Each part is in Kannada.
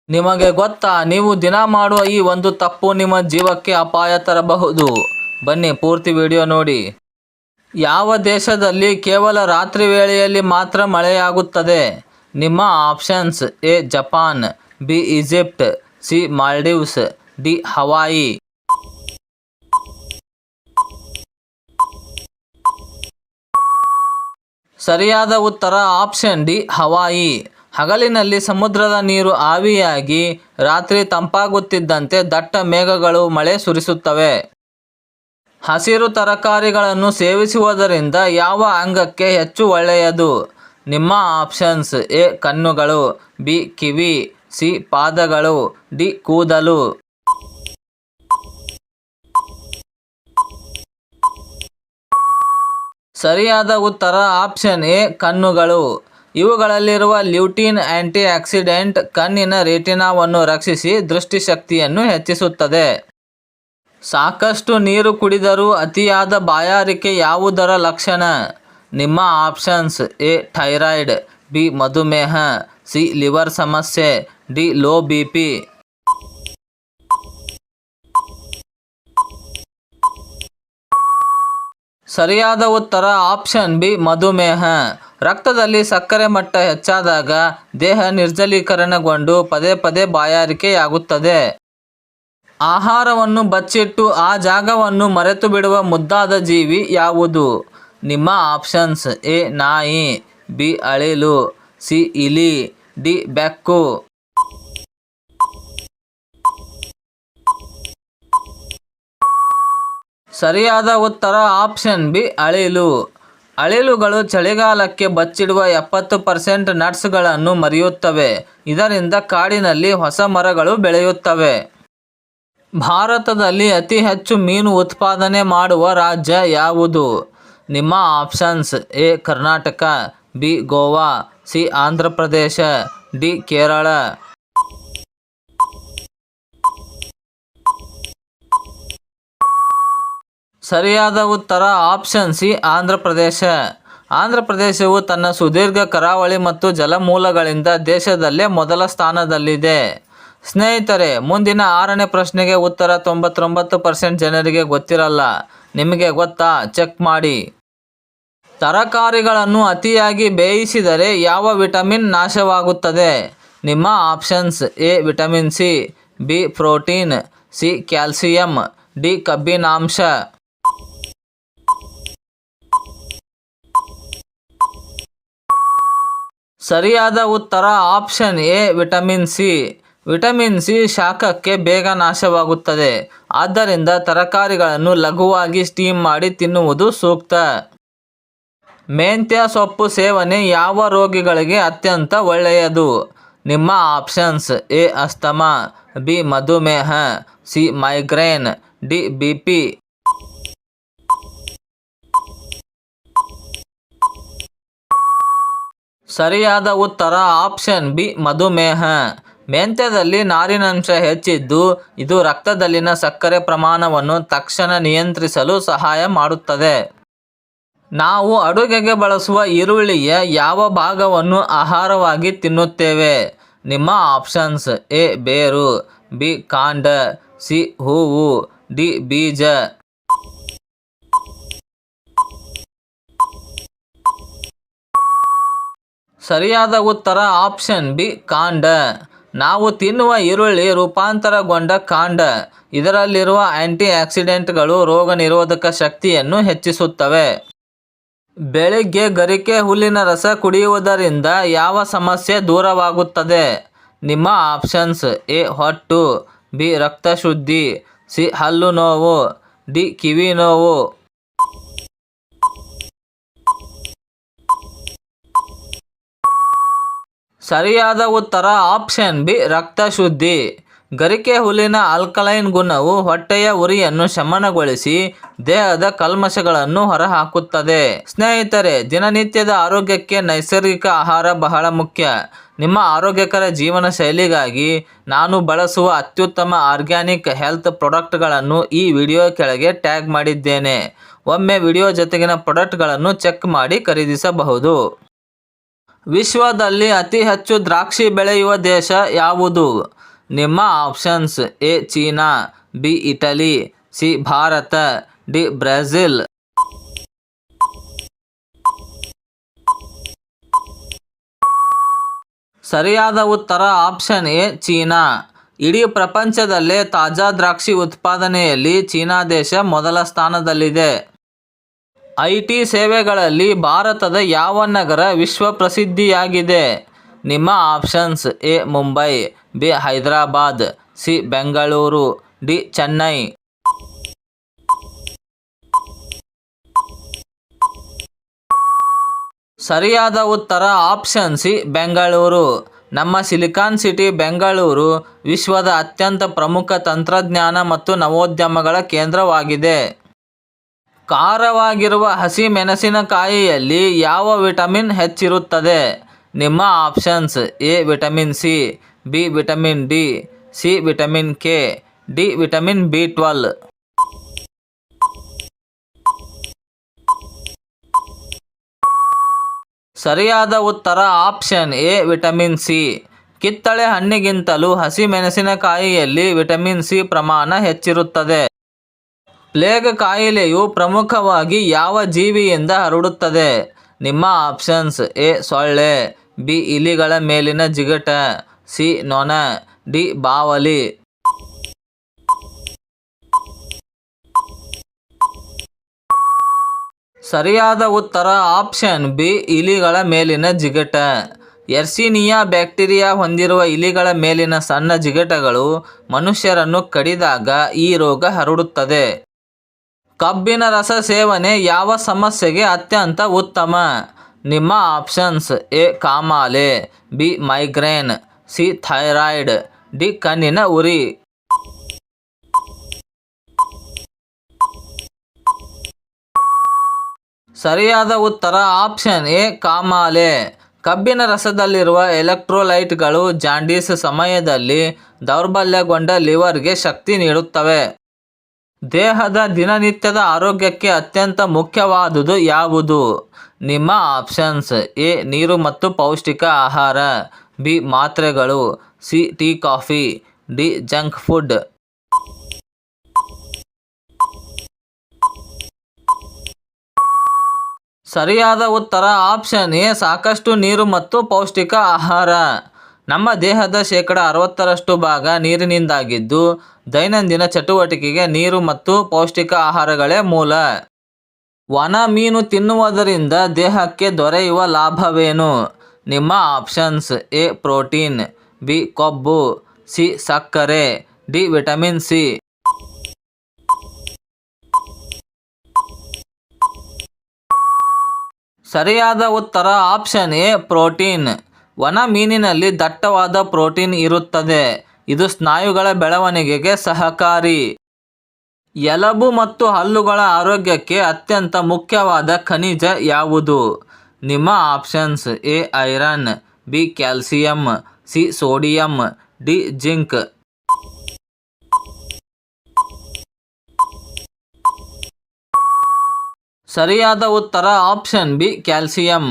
ನಿಮಗೆ ಗೊತ್ತಾ, ನೀವು ದಿನ ಮಾಡುವ ಈ ಒಂದು ತಪ್ಪು ನಿಮ್ಮ ಜೀವಕ್ಕೆ ಅಪಾಯ ತರಬಹುದು. ಬನ್ನಿ ಪೂರ್ತಿ ವಿಡಿಯೋ ನೋಡಿ. ಯಾವ ದೇಶದಲ್ಲಿ ಕೇವಲ ರಾತ್ರಿ ವೇಳೆಯಲ್ಲಿ ಮಾತ್ರ ಮಳೆಯಾಗುತ್ತದೆ? ನಿಮ್ಮ options: A Japan, B Egypt, C Maldives, D Hawaii. ಸರಿಯಾದ ಉತ್ತರ ಆಪ್ಷನ್ ಡಿ ಹವಾಯಿ. ಹಗಲಿನಲ್ಲಿ ಸಮುದ್ರದ ನೀರು ಆವಿಯಾಗಿ ರಾತ್ರಿ ತಂಪಾಗುತ್ತಿದ್ದಂತೆ ದಟ್ಟ ಮೇಘಗಳು ಮಳೆ ಸುರಿಸುತ್ತವೆ. ಹಸಿರು ತರಕಾರಿಗಳನ್ನು ಸೇವಿಸುವುದರಿಂದ ಯಾವ ಅಂಗಕ್ಕೆ ಹೆಚ್ಚು ಒಳ್ಳೆಯದು? ನಿಮ್ಮ ಆಪ್ಷನ್ಸ್: ಎ ಕಣ್ಣುಗಳು, ಬಿ ಕಿವಿ, ಸಿ ಪಾದಗಳು, ಡಿ ಕೂದಲು. ಸರಿಯಾದ ಉತ್ತರ ಆಪ್ಷನ್ ಎ ಕಣ್ಣುಗಳು. ಇವುಗಳಲ್ಲಿರುವ ಲ್ಯೂಟಿನ್ ಆಂಟಿ ಆಕ್ಸಿಡೆಂಟ್ ಕಣ್ಣಿನ ರೆಟಿನಾವನ್ನು ರಕ್ಷಿಸಿ ದೃಷ್ಟಿಶಕ್ತಿಯನ್ನು ಹೆಚ್ಚಿಸುತ್ತದೆ. ಸಾಕಷ್ಟು ನೀರು ಕುಡಿದರೂ ಅತಿಯಾದ ಬಾಯಾರಿಕೆ ಯಾವುದರ ಲಕ್ಷಣ? ನಿಮ್ಮ ಆಪ್ಷನ್ಸ್: ಎ ಥೈರಾಯ್ಡ್, ಬಿ ಮಧುಮೇಹ, ಸಿ ಲಿವರ್ ಸಮಸ್ಯೆ, ಡಿ ಲೋ ಬಿಪಿ. ಸರಿಯಾದ ಉತ್ತರ ಆಪ್ಷನ್ ಬಿ ಮಧುಮೇಹ. ರಕ್ತದಲ್ಲಿ ಸಕ್ಕರೆ ಮಟ್ಟ ಹೆಚ್ಚಾದಾಗ ದೇಹ ನಿರ್ಜಲೀಕರಣಗೊಂಡು ಪದೇ ಪದೇ ಬಾಯಾರಿಕೆಯಾಗುತ್ತದೆ. ಆಹಾರವನ್ನು ಬಚ್ಚಿಟ್ಟು ಆ ಜಾಗವನ್ನು ಮರೆತು ಬಿಡುವ ಮುದ್ದಾದ ಜೀವಿ ಯಾವುದು? ನಿಮ್ಮ ಆಪ್ಷನ್ಸ್: ಎ ನಾಯಿ, ಬಿ ಅಳಿಲು, ಸಿ ಇಲಿ, ಡಿ ಬೆಕ್ಕು. ಸರಿಯಾದ ಉತ್ತರ ಆಪ್ಷನ್ ಬಿ ಅಳಿಲು. ಅಳಿಲುಗಳು ಚಳಿಗಾಲಕ್ಕೆ ಬಚ್ಚಿಡುವ 70% ನಟ್ಸ್ಗಳನ್ನು ಮರೆಯುತ್ತವೆ. ಇದರಿಂದ ಕಾಡಿನಲ್ಲಿ ಹೊಸ ಮರಗಳು ಬೆಳೆಯುತ್ತವೆ. ಭಾರತದಲ್ಲಿ ಅತಿ ಹೆಚ್ಚು ಮೀನು ಉತ್ಪಾದನೆ ಮಾಡುವ ರಾಜ್ಯ ಯಾವುದು? ನಿಮ್ಮ options: A Karnataka, B Goa, C Andhra Pradesh, D Kerala. ಸರಿಯಾದ ಉತ್ತರ ಆಪ್ಷನ್ ಸಿ ಆಂಧ್ರ ಪ್ರದೇಶ. ಆಂಧ್ರ ಪ್ರದೇಶವು ತನ್ನ ಸುದೀರ್ಘ ಕರಾವಳಿ ಮತ್ತು ಜಲಮೂಲಗಳಿಂದ ದೇಶದಲ್ಲೇ ಮೊದಲ ಸ್ಥಾನದಲ್ಲಿದೆ. ಸ್ನೇಹಿತರೆ, ಮುಂದಿನ 6ನೇ ಪ್ರಶ್ನೆಗೆ ಉತ್ತರ 99% ಜನರಿಗೆ ಗೊತ್ತಿರಲ್ಲ. ನಿಮಗೆ ಗೊತ್ತಾ? ಚೆಕ್ ಮಾಡಿ. ತರಕಾರಿಗಳನ್ನು ಅತಿಯಾಗಿ ಬೇಯಿಸಿದರೆ ಯಾವ ವಿಟಮಿನ್ ನಾಶವಾಗುತ್ತದೆ? ನಿಮ್ಮ options: A vitamin C, B protein, C calcium, D ಕಬ್ಬಿನಾಂಶ. ಸರಿಯಾದ ಉತ್ತರ option A vitamin C. Vitamin C ಶಾಖಕ್ಕೆ ಬೇಗ ನಾಶವಾಗುತ್ತದೆ. ಆದ್ದರಿಂದ ತರಕಾರಿಗಳನ್ನು ಲಘುವಾಗಿ ಸ್ಟೀಮ್ ಮಾಡಿ ತಿನ್ನುವುದು ಸೂಕ್ತ. ಮೆಂತ್ಯ ಸೊಪ್ಪು ಸೇವನೆ ಯಾವ ರೋಗಿಗಳಿಗೆ ಅತ್ಯಂತ ಒಳ್ಳೆಯದು? ನಿಮ್ಮ ಆಪ್ಷನ್ಸ್: ಎ ಅಸ್ತಮಾ, ಬಿ ಮಧುಮೇಹ, ಸಿ ಮೈಗ್ರೇನ್, ಡಿ ಬಿಪಿ. ಸರಿಯಾದ ಉತ್ತರ ಆಪ್ಷನ್ ಬಿ ಮಧುಮೇಹ. ಮೆಂತ್ಯದಲ್ಲಿ ನಾರಿನಂಶ ಹೆಚ್ಚಿದ್ದು ಇದು ರಕ್ತದಲ್ಲಿನ ಸಕ್ಕರೆ ಪ್ರಮಾಣವನ್ನು ತಕ್ಷಣ ನಿಯಂತ್ರಿಸಲು ಸಹಾಯ ಮಾಡುತ್ತದೆ. ನಾವು ಅಡುಗೆಗೆ ಬಳಸುವ ಈರುಳ್ಳಿಯ ಯಾವ ಭಾಗವನ್ನು ಆಹಾರವಾಗಿ ತಿನ್ನುತ್ತೇವೆ? ನಿಮ್ಮ ಆಪ್ಷನ್ಸ್: ಎ ಬೇರು, ಬಿ ಕಾಂಡ, ಸಿ ಹೂವು, ಡಿ ಬೀಜ. ಸರಿಯಾದ ಉತ್ತರ ಆಪ್ಷನ್ ಬಿ ಕಾಂಡ. ನಾವು ತಿನ್ನುವ ಈರುಳ್ಳಿ ರೂಪಾಂತರಗೊಂಡ ಕಾಂಡ. ಇದರಲ್ಲಿರುವ ಆಂಟಿ ಆಕ್ಸಿಡೆಂಟ್ಗಳು ರೋಗ ನಿರೋಧಕ ಶಕ್ತಿಯನ್ನು ಹೆಚ್ಚಿಸುತ್ತವೆ. ಬೆಳಿಗ್ಗೆ ಗರಿಕೆ ಹುಲ್ಲಿನ ರಸ ಕುಡಿಯುವುದರಿಂದ ಯಾವ ಸಮಸ್ಯೆ ದೂರವಾಗುತ್ತದೆ? ನಿಮ್ಮ ಆಪ್ಷನ್ಸ್: ಎ ಹೊಟ್ಟು, ಬಿ ರಕ್ತ ಶುದ್ಧಿ, ಸಿ ಹಲ್ಲು ನೋವು, ಡಿ ಕಿವಿ ನೋವು. ಸರಿಯಾದ ಉತ್ತರ ಆಪ್ಷನ್ ಬಿ ರಕ್ತ ಶುದ್ಧಿ. ಗರಿಕೆ ಹುಲ್ಲಿನ ಆಲ್ಕಲೈನ್ ಗುಣವು ಹೊಟ್ಟೆಯ ಉರಿಯನ್ನು ಶಮನಗೊಳಿಸಿ ದೇಹದ ಕಲ್ಮಶಗಳನ್ನು ಹೊರಹಾಕುತ್ತದೆ. ಸ್ನೇಹಿತರೆ, ದಿನನಿತ್ಯದ ಆರೋಗ್ಯಕ್ಕೆ ನೈಸರ್ಗಿಕ ಆಹಾರ ಬಹಳ ಮುಖ್ಯ. ನಿಮ್ಮ ಆರೋಗ್ಯಕರ ಜೀವನ ಶೈಲಿಗಾಗಿ ನಾನು ಬಳಸುವ ಅತ್ಯುತ್ತಮ ಆರ್ಗ್ಯಾನಿಕ್ ಹೆಲ್ತ್ ಪ್ರಾಡಕ್ಟ್ಗಳನ್ನು ಈ ವಿಡಿಯೋ ಕೆಳಗೆ ಟ್ಯಾಗ್ ಮಾಡಿದ್ದೇನೆ. ಒಮ್ಮೆ ವಿಡಿಯೋ ಜೊತೆಗಿನ ಪ್ರಾಡಕ್ಟ್ಗಳನ್ನು ಚೆಕ್ ಮಾಡಿ ಖರೀದಿಸಬಹುದು. ವಿಶ್ವದಲ್ಲಿ ಅತಿ ಹೆಚ್ಚು ದ್ರಾಕ್ಷಿ ಬೆಳೆಯುವ ದೇಶ ಯಾವುದು? ನಿಮ್ಮ options: A China, B Italy, C Bharat, D Brazil. ಸರಿಯಾದ ಉತ್ತರ ಆಪ್ಷನ್ ಎ ಚೀನಾ. ಇಡೀ ಪ್ರಪಂಚದಲ್ಲೇ ತಾಜಾ ದ್ರಾಕ್ಷಿ ಉತ್ಪಾದನೆಯಲ್ಲಿ ಚೀನಾ ದೇಶ ಮೊದಲ ಸ್ಥಾನದಲ್ಲಿದೆ. ಐಟಿ ಸೇವೆಗಳಲ್ಲಿ ಭಾರತದ ಯಾವ ನಗರ ವಿಶ್ವ ಪ್ರಸಿದ್ಧಿಯಾಗಿದೆ? ನಿಮ್ಮ options: A Mumbai, B Hyderabad, C Bengaluru, D Chennai. ಸರಿಯಾದ ಉತ್ತರ ಆಪ್ಷನ್ ಸಿ ಬೆಂಗಳೂರು. ನಮ್ಮ ಸಿಲಿಕಾನ್ ಸಿಟಿ ಬೆಂಗಳೂರು ವಿಶ್ವದ ಅತ್ಯಂತ ಪ್ರಮುಖ ತಂತ್ರಜ್ಞಾನ ಮತ್ತು ನವೋದ್ಯಮಗಳ ಕೇಂದ್ರವಾಗಿದೆ. ಖಾರವಾಗಿರುವ ಹಸಿ ಮೆಣಸಿನಕಾಯಿಯಲ್ಲಿ ಯಾವ ವಿಟಮಿನ್ ಹೆಚ್ಚಿರುತ್ತದೆ? ನಿಮ್ಮ options: A vitamin C, B vitamin D, C vitamin K, D vitamin ಬಿ12. ಸರಿಯಾದ ಉತ್ತರ ಆಪ್ಷನ್ ಎ ವಿಟಮಿನ್ ಸಿ. ಕಿತ್ತಳೆ ಹಣ್ಣಿಗಿಂತಲೂ ಹಸಿ ಮೆಣಸಿನಕಾಯಿಯಲ್ಲಿ ವಿಟಮಿನ್ ಸಿ ಪ್ರಮಾಣ ಹೆಚ್ಚಿರುತ್ತದೆ. ಪ್ಲೇಗ್ ಕಾಯಿಲೆಯು ಪ್ರಮುಖವಾಗಿ ಯಾವ ಜೀವಿಯಿಂದ ಹರಡುತ್ತದೆ? ನಿಮ್ಮ ಆಪ್ಷನ್ಸ್: ಎ ಸೊಳ್ಳೆ, ಬಿ ಇಲಿಗಳ ಮೇಲಿನ ಜಿಗಟ, ಸಿ ನೊಣ, ಡಿ ಬಾವಲಿ. ಸರಿಯಾದ ಉತ್ತರ ಆಪ್ಷನ್ ಬಿ ಇಲಿಗಳ ಮೇಲಿನ ಜಿಗಟ. ಎರ್ಸಿನಿಯಾ ಬ್ಯಾಕ್ಟೀರಿಯಾ ಹೊಂದಿರುವ ಇಲಿಗಳ ಮೇಲಿನ ಸಣ್ಣ ಜಿಗಟಗಳು ಮನುಷ್ಯರನ್ನು ಕಡಿದಾಗ ಈ ರೋಗ ಹರಡುತ್ತದೆ. ಕಬ್ಬಿನ ರಸ ಸೇವನೆ ಯಾವ ಸಮಸ್ಯೆಗೆ ಅತ್ಯಂತ ಉತ್ತಮ? ನಿಮ್ಮ ಆಪ್ಷನ್ಸ್: ಎ ಕಾಮಾಲೆ, B migraine, C thyroid, D ಕಣ್ಣಿನ ಉರಿ. ಸರಿಯಾದ ಉತ್ತರ ಆಪ್ಷನ್ ಎ ಕಾಮಾಲೆ. ಕಬ್ಬಿನ ರಸದಲ್ಲಿರುವ ಎಲೆಕ್ಟ್ರೋಲೈಟ್ಗಳು ಜಾಂಡೀಸ್ ಸಮಯದಲ್ಲಿ ದೌರ್ಬಲ್ಯಗೊಂಡ ಲಿವರ್ಗೆ ಶಕ್ತಿ ನೀಡುತ್ತವೆ. ದೇಹದ ದಿನನಿತ್ಯದ ಆರೋಗ್ಯಕ್ಕೆ ಅತ್ಯಂತ ಮುಖ್ಯವಾದುದು ಯಾವುದು? ನಿಮ್ಮ ಆಪ್ಷನ್ಸ್: ಎ ನೀರು ಮತ್ತು ಪೌಷ್ಟಿಕ ಆಹಾರ, ಬಿ ಮಾತ್ರೆಗಳು, C tea coffee, D junk food. ಸರಿಯಾದ ಉತ್ತರ ಆಪ್ಷನ್ ಎ ಸಾಕಷ್ಟು ನೀರು ಮತ್ತು ಪೌಷ್ಟಿಕ ಆಹಾರ. ನಮ್ಮ ದೇಹದ 60% ಭಾಗ ನೀರಿನಿಂದಾಗಿದ್ದು, ದೈನಂದಿನ ಚಟುವಟಿಕೆಗೆ ನೀರು ಮತ್ತು ಪೌಷ್ಟಿಕ ಆಹಾರಗಳೇ ಮೂಲ. ಒಣ ಮೀನು ತಿನ್ನುವುದರಿಂದ ದೇಹಕ್ಕೆ ದೊರೆಯುವ ಲಾಭವೇನು? ನಿಮ್ಮ ಆಪ್ಷನ್ಸ್: ಎ ಪ್ರೋಟೀನ್, ಬಿ ಕೊಬ್ಬು, ಸಿ ಸಕ್ಕರೆ, ಡಿ ವಿಟಮಿನ್ ಸಿ. ಸರಿಯಾದ ಉತ್ತರ ಆಪ್ಷನ್ ಎ ಪ್ರೋಟೀನ್. ಒಣ ಮೀನಿನಲ್ಲಿ ದಟ್ಟವಾದ ಪ್ರೋಟೀನ್ ಇರುತ್ತದೆ. ಇದು ಸ್ನಾಯುಗಳ ಬೆಳವಣಿಗೆಗೆ ಸಹಕಾರಿ. ಎಲುಬು ಮತ್ತು ಹಲ್ಲುಗಳ ಆರೋಗ್ಯಕ್ಕೆ ಅತ್ಯಂತ ಮುಖ್ಯವಾದ ಖನಿಜ ಯಾವುದು? ನಿಮ್ಮ options: A iron, B calcium, C sodium, D zinc. ಸರಿಯಾದ ಉತ್ತರ ಆಪ್ಷನ್ ಬಿ ಕ್ಯಾಲ್ಸಿಯಂ.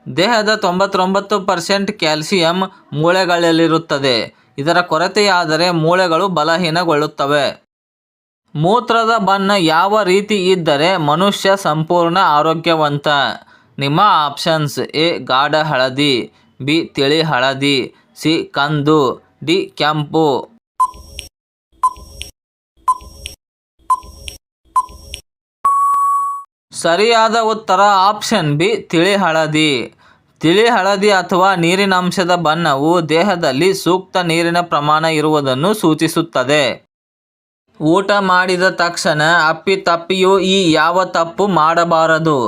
ದೇಹದ 99% ಕ್ಯಾಲ್ಸಿಯಂ ಮೂಳೆಗಳಲ್ಲಿರುತ್ತದೆ. ಇದರ ಕೊರತೆಯಾದರೆ ಮೂಳೆಗಳು ಬಲಹೀನಗೊಳ್ಳುತ್ತವೆ. ಮೂತ್ರದ ಬಣ್ಣ ಯಾವ ರೀತಿ ಇದ್ದರೆ ಮನುಷ್ಯ ಸಂಪೂರ್ಣ ಆರೋಗ್ಯವಂತ? ನಿಮ್ಮ ಆಪ್ಷನ್ಸ್: ಎ ಗಾಢ ಹಳದಿ, ಬಿ ತಿಳಿ ಹಳದಿ, ಸಿ ಕಂದು, ಡಿ ಕೆಂಪು. ಸರಿಯಾದ ಉತ್ತರ ಆಪ್ಷನ್ ಬಿ ತಿಳಿ ಹಳದಿ. ತಿಳಿ ಹಳದಿ ಅಥವಾ ನೀರಿನಂಶದ ಬಣ್ಣವು ದೇಹದಲ್ಲಿ ಸೂಕ್ತ ನೀರಿನ ಪ್ರಮಾಣ ಇರುವುದನ್ನು ಸೂಚಿಸುತ್ತದೆ. ಊಟ ಮಾಡಿದ ತಕ್ಷಣ ಅಪ್ಪಿತಪ್ಪಿಯೂ ಈ ಯಾವ ತಪ್ಪು ಮಾಡಬಾರದು?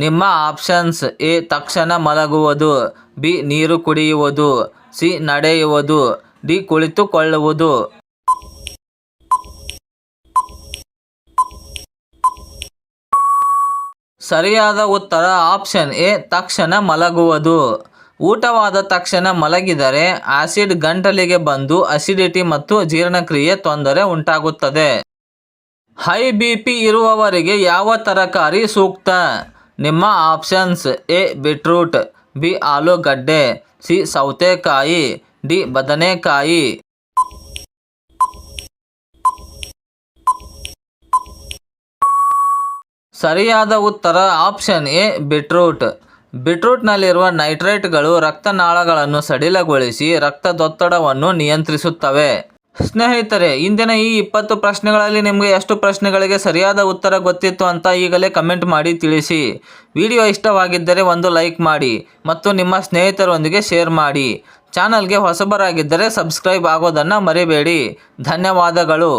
ನಿಮ್ಮ ಆಪ್ಷನ್ಸ್: ಎ ತಕ್ಷಣ ಮಲಗುವುದು, ಬಿ ನೀರು ಕುಡಿಯುವುದು, ಸಿ ನಡೆಯುವುದು, ಡಿ ಕುಳಿತುಕೊಳ್ಳುವುದು. ಸರಿಯಾದ ಉತ್ತರ ಆಪ್ಷನ್ ಎ ತಕ್ಷಣ ಮಲಗುವುದು. ಊಟವಾದ ತಕ್ಷಣ ಮಲಗಿದರೆ ಆಸಿಡ್ ಗಂಟಲಿಗೆ ಬಂದು ಅಸಿಡಿಟಿ ಮತ್ತು ಜೀರ್ಣಕ್ರಿಯೆ ತೊಂದರೆ ಉಂಟಾಗುತ್ತದೆ. ಹೈ ಬಿಪಿ ಇರುವವರಿಗೆ ಯಾವ ತರಕಾರಿ ಸೂಕ್ತ? ನಿಮ್ಮ ಆಪ್ಷನ್ಸ್: ಎ ಬೀಟ್ರೂಟ್, ಬಿ ಆಲೂಗಡ್ಡೆ, ಸಿ ಸೌತೆಕಾಯಿ, ಡಿ ಬದನೆಕಾಯಿ. ಸರಿಯಾದ ಉತ್ತರ ಆಪ್ಷನ್ ಎ ಬೀಟ್ರೂಟ್. ಬೀಟ್ರೂಟ್ನಲ್ಲಿರುವ ನೈಟ್ರೇಟ್ಗಳು ರಕ್ತನಾಳಗಳನ್ನು ಸಡಿಲಗೊಳಿಸಿ ರಕ್ತದೊತ್ತಡವನ್ನು ನಿಯಂತ್ರಿಸುತ್ತವೆ. ಸ್ನೇಹಿತರೆ, ಇಂದಿನ ಈ 20 ಪ್ರಶ್ನೆಗಳಲ್ಲಿ ನಿಮಗೆ ಎಷ್ಟು ಪ್ರಶ್ನೆಗಳಿಗೆ ಸರಿಯಾದ ಉತ್ತರ ಗೊತ್ತಿತ್ತು ಅಂತ ಈಗಲೇ ಕಮೆಂಟ್ ಮಾಡಿ ತಿಳಿಸಿ. ವಿಡಿಯೋ ಇಷ್ಟವಾಗಿದ್ದರೆ ಒಂದು ಲೈಕ್ ಮಾಡಿ ಮತ್ತು ನಿಮ್ಮ ಸ್ನೇಹಿತರೊಂದಿಗೆ ಶೇರ್ ಮಾಡಿ. ಚಾನಲ್ಗೆ ಹೊಸಬರಾಗಿದ್ದರೆ ಸಬ್ಸ್ಕ್ರೈಬ್ ಆಗೋದನ್ನು ಮರಿಬೇಡಿ. ಧನ್ಯವಾದಗಳು.